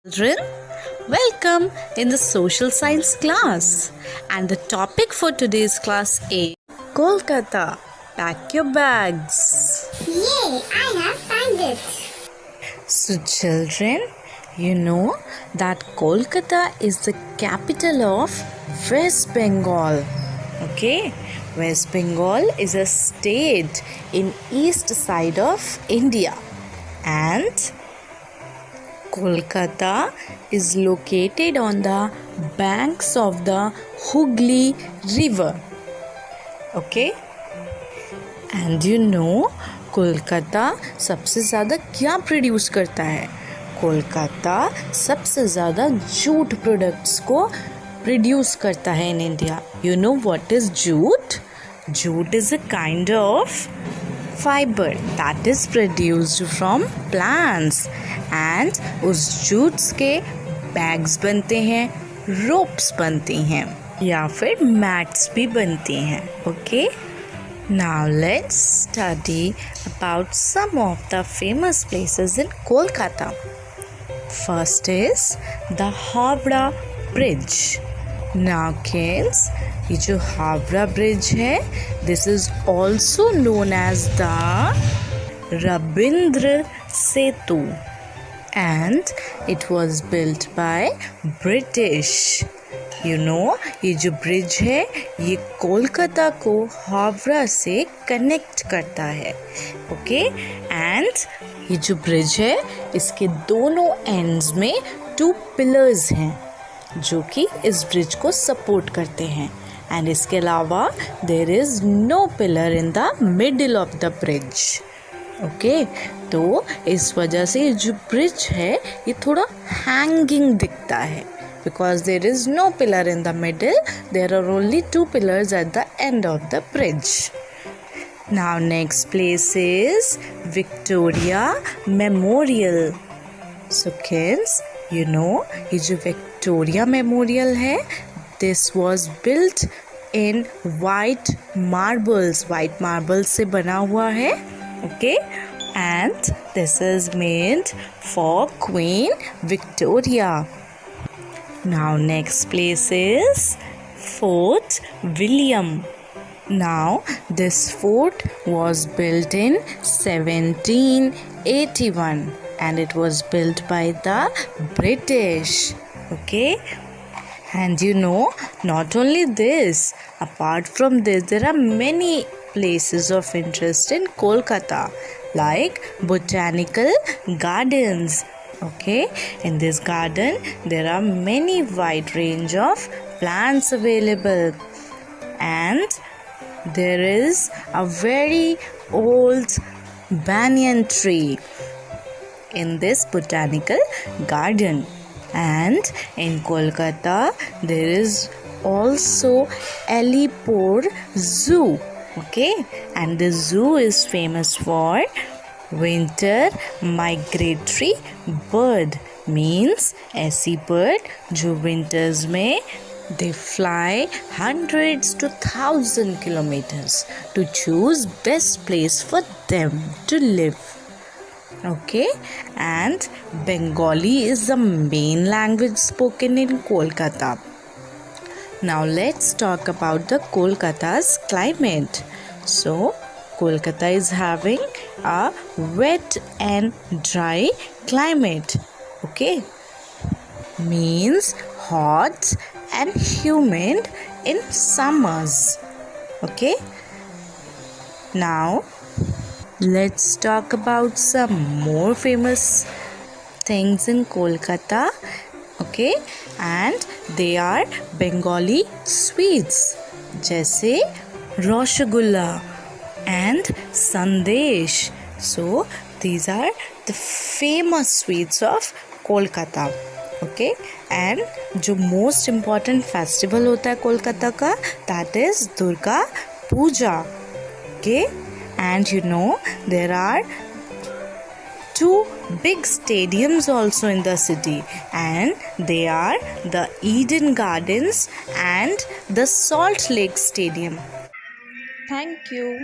Children, welcome in the social science class. And the topic for today's class is Kolkata. Pack your bags. Yay, I have found it. So children, you know that Kolkata is the capital of West Bengal. Okay, West Bengal is a state in east side of India, and Kolkata is located on the banks of the Hooghly River. Okay, and you know Kolkata सबसे ज़्यादा क्या produce करता है? कोलकाता सबसे ज़्यादा jute products को produce करता है in India. You know what is jute? Jute is a kind of fibre that is produced from plants, and उस जूट्स के बैग्स बनते हैं, रोप्स बनती हैं या फिर मैट्स भी बनती हैं. Okay, now let's study about some of the famous places in Kolkata. First is the Howrah Bridge. Now kids, ये जो हावड़ा ब्रिज है, this is also known as the Rabindra Setu, and it was built by British. You know, ये जो bridge है ये कोलकाता को हावड़ा से connect करता है. ओके, एंड ये जो ब्रिज है इसके दोनों एंड्स में 2 पिलर्स हैं जो कि इस ब्रिज को सपोर्ट करते हैं, एंड इसके अलावा there is no pillar in the middle of the bridge. Okay, तो इस वजह से ये जो ब्रिज है ये थोड़ा हैंगिंग दिखता है, because there is no pillar in the middle, there are only 2 pillars at the end of the bridge. Now next place is Victoria Memorial. So kids, you know ये जो Victoria Memorial है, this was built in white marbles से बना हुआ है. Okay, and this is made for Queen Victoria. Now next place is Fort William. Now this fort was built in 1781 and it was built by the British. Okay, and you know not only this, apart from this there are many places of interest in Kolkata like Botanical Gardens. Okay, in this garden there are many wide range of plants available, and there is a very old banyan tree in this botanical garden. And in Kolkata there is also Alipore Zoo. Okay, and the zoo is famous for winter migratory bird, means ऐसी bird जो winters में they fly hundreds to 1,000 kilometers to choose best place for them to live. Okay, and Bengali is the main language spoken in Kolkata. Now let's talk about the Kolkata's climate. So Kolkata is having a wet and dry climate. Okay, means hot and humid in summers. Okay, now let's talk about some more famous things in Kolkata. Okay, and they are Bengali sweets जैसे rasgulla and sandesh. So these are the famous sweets of Kolkata. Okay, and जो most important festival होता है कोलकाता का, that is Durga Puja. Okay, and you know there are 2 big stadiums also in the city, and they are the Eden Gardens and the Salt Lake Stadium. Thank you.